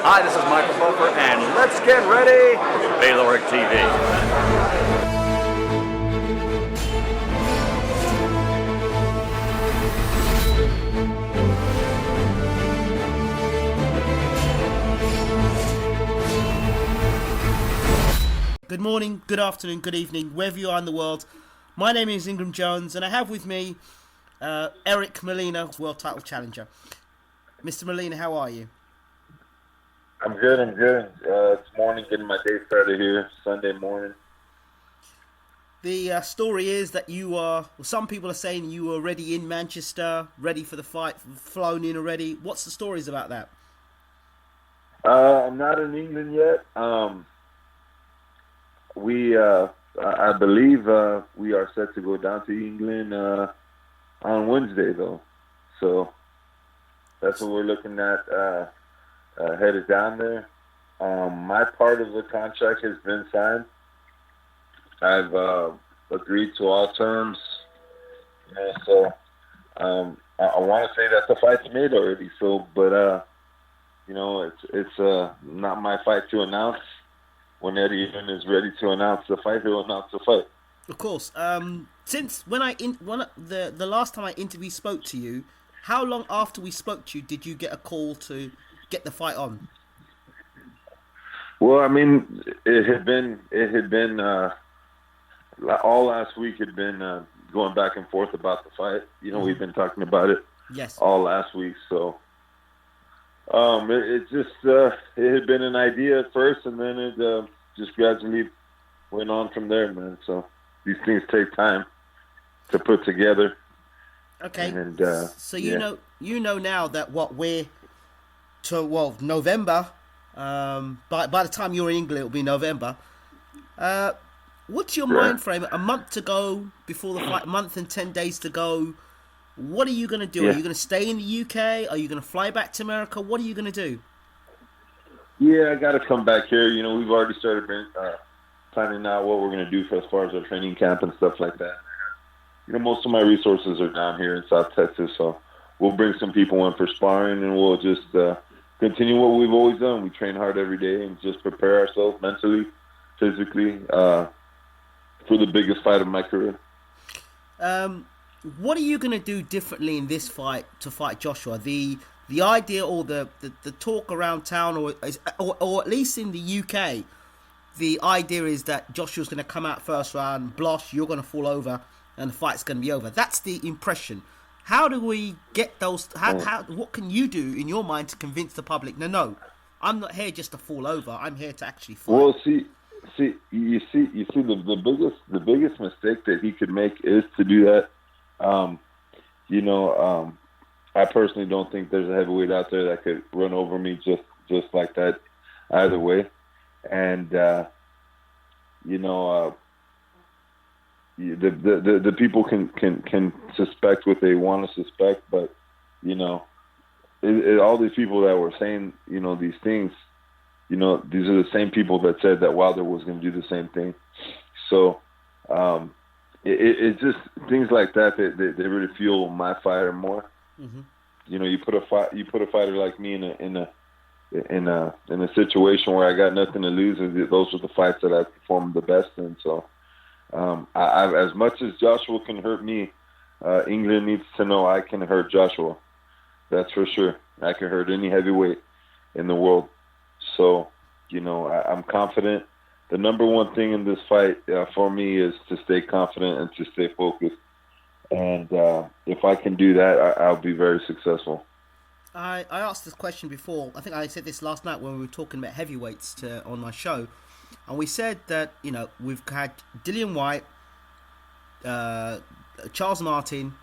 Hi, this is Michael Buffer, and let's get ready for Bayloric TV. Good morning, good afternoon, good evening, wherever you are in the world. My name is Ingram Jones, and I have with me Eric Molina, world title challenger. Mr. Molina, how are you? I'm good. It's morning, getting my day started here, Sunday morning. The story is that you are, well, some people are saying you were already in Manchester, ready for the fight, flown in already. What's the stories about that? I'm not in England yet. I believe we are set to go down to England on Wednesday, though. So that's what we're looking at, headed down there. My part of the contract has been signed. I've agreed to all terms. So I want to say that the fight's made already. So, but it's not my fight to announce. When Eddie is ready to announce the fight, he'll announce the fight. Of course. Since the last time I spoke to you, how long after we spoke to you did you get a call to get the fight on? Well, I mean, it had been all last week had been going back and forth about the fight. We've been talking about it all last week. So it had been an idea at first, and then it just gradually went on from there, man. So these things take time to put together. Okay. And so you know now that we're to November. By the time you're in England, it'll be November. What's your mind frame? A month to go before the fight, a month and 10 days to go. What are you going to do? Yeah. Are you going to stay in the UK? Are you going to fly back to America? What are you going to do? Yeah, I got to come back here. We've already started planning out what we're going to do for as far as our training camp and stuff like that. Most of my resources are down here in South Texas, so we'll bring some people in for sparring, and we'll just continue what we've always done. We train hard every day and just prepare ourselves mentally, physically, for the biggest fight of my career. What are you going to do differently in this fight to fight Joshua? The idea or the talk around town, or at least in the UK, the idea is that Joshua's going to come out first round, Blosh, you're going to fall over, and the fight's going to be over. That's the impression. How do we get those? What can you do in your mind to convince the public? No, I'm not here just to fall over. I'm here to actually fight. Well, you see, the biggest mistake that he could make is to do that. I personally don't think there's a heavyweight out there that could run over me just like that either way. And, the people can suspect what they want to suspect, but, all these people that were saying, these things, these are the same people that said that Wilder was going to do the same thing. So, it's just things like that they really fuel my fire more. Mm-hmm. You put a fighter like me in a situation where I got nothing to lose, and those are the fights that I performed the best in. So, I as much as Joshua can hurt me, England needs to know I can hurt Joshua. That's for sure. I can hurt any heavyweight in the world. So, I'm confident. The number one thing in this fight for me is to stay confident and to stay focused. And if I can do that, I'll be very successful. I asked this question before. I think I said this last night when we were talking about heavyweights on my show. And we said that, we've had Dillian White, Charles Martin,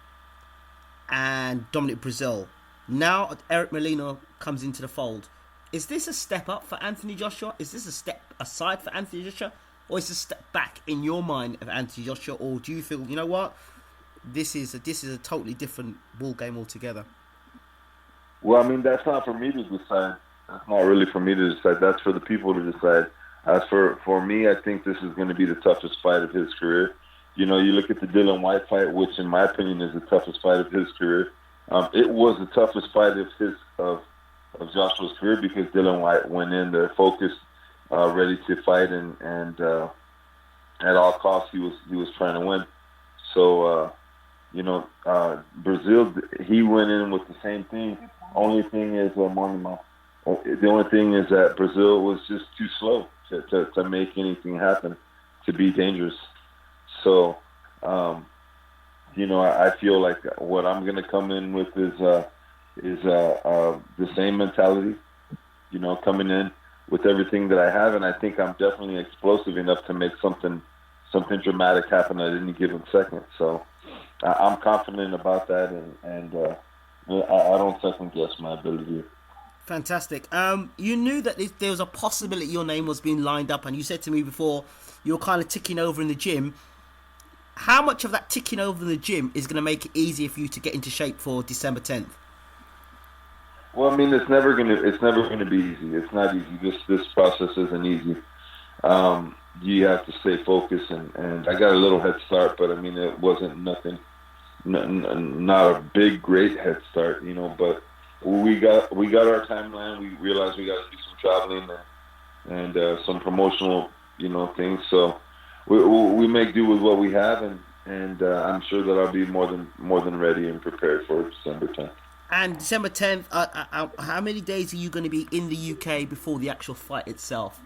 and Dominic Breazeale. Now Eric Molina comes into the fold. Is this a step up for Anthony Joshua? Is this a step aside for Anthony Joshua? Or is this a step back in your mind of Anthony Joshua? Or do you feel, what? This is a totally different ball game altogether. Well, I mean, that's not for me to decide. That's not really for me to decide. That's for the people to decide. As for me, I think this is going to be the toughest fight of his career. You look at the Dillian White fight, which in my opinion is the toughest fight of his career. It was the toughest fight of Joshua's career, because Dylan White went in there focused, ready to fight, and at all costs he was trying to win. So Brazil, he went in with the same thing. Only thing is, Molina, the only thing is that Brazil was just too slow to make anything happen, to be dangerous. So, I feel like what I'm going to come in with is the same mentality, coming in with everything that I have, and I think I'm definitely explosive enough to make something dramatic happen at any given second. So I'm confident about that, and I don't second guess my ability. Fantastic. You knew that there was a possibility your name was being lined up, and you said to me before you were kind of ticking over in the gym. How much of that ticking over in the gym is going to make it easier for you to get into shape for December 10th? Well, I mean, it's never gonna be easy. It's not easy. This process isn't easy. You have to stay focused, and I got a little head start, but I mean, it wasn't nothing, not a big, great head start, but we got our timeline. We realized we got to do some traveling and some promotional, things. So we make do with what we have, and I'm sure that I'll be more than ready and prepared for December 10th. And December 10th, how many days are you going to be in the UK before the actual fight itself?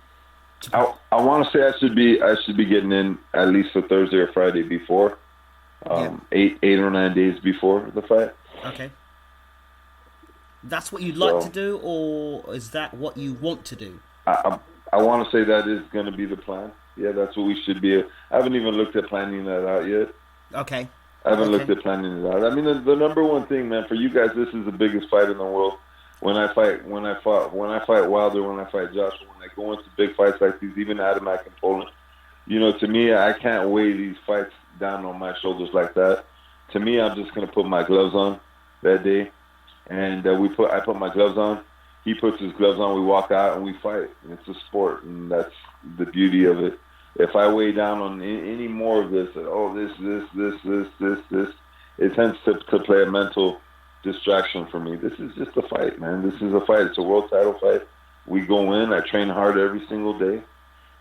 I want to say I should be getting in at least a Thursday or Friday before, 8 or 9 days before the fight. Okay. That's what you'd like to do, or is that what you want to do? I want to say that is going to be the plan. Yeah, that's what we should be. I haven't even looked at planning that out yet. Okay. I haven't looked at planning it out. I mean, the number one thing, man, for you guys, this is the biggest fight in the world. When I fight Wilder, when I fight Joshua, when I go into big fights like these, even Adamak and Poland, to me, I can't weigh these fights down on my shoulders like that. To me, I'm just gonna put my gloves on that day, and I put my gloves on. He puts his gloves on. We walk out and we fight. And it's a sport, and that's the beauty of it. If I weigh down on any more of this, this, it tends to play a mental distraction for me. This is just a fight, man. This is a fight. It's a world title fight. We go in. I train hard every single day,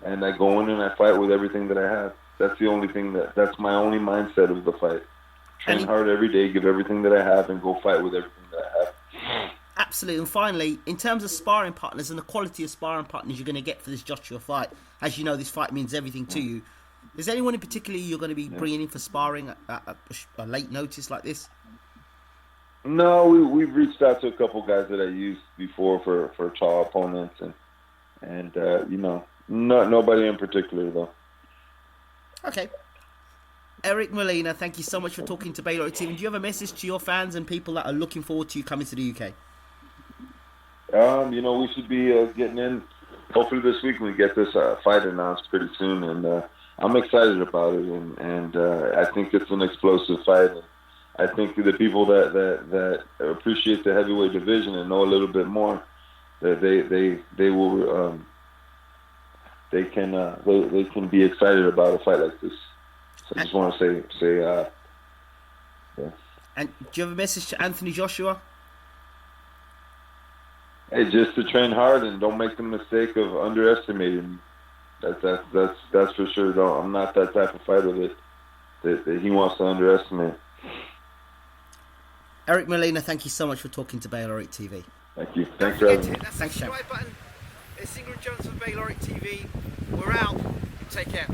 and I go in and I fight with everything that I have. That's the only thing that's my only mindset of the fight. Train hard every day, give everything that I have, and go fight with everything that I have. Absolutely. And finally, in terms of sparring partners and the quality of sparring partners you're going to get for this Joshua fight, as you know, this fight means everything to you. Is there anyone in particular you're going to be bringing in for sparring at a late notice like this? No, we've reached out to a couple guys that I used before for tall opponents, and nobody in particular though. Okay. Eric Molina, thank you so much for talking to Baylor TV. Do you have a message to your fans and people that are looking forward to you coming to the UK? We should be getting in. Hopefully this week we get this fight announced pretty soon, and I'm excited about it. And I think it's an explosive fight. And I think the people that appreciate the heavyweight division and know a little bit more, that they will they can be excited about a fight like this. So I just want to say yeah. And do you have a message to Anthony Joshua? Hey, just to train hard and don't make the mistake of underestimating me. That's for sure. I'm not that type of fighter that he wants to underestimate. Eric Molina, thank you so much for talking to Baylor TV. Thank you. Thanks for having me. Thanks, Shane. Subscribe button. It's Ingrid Jones from Baylor TV. We're out. Take care.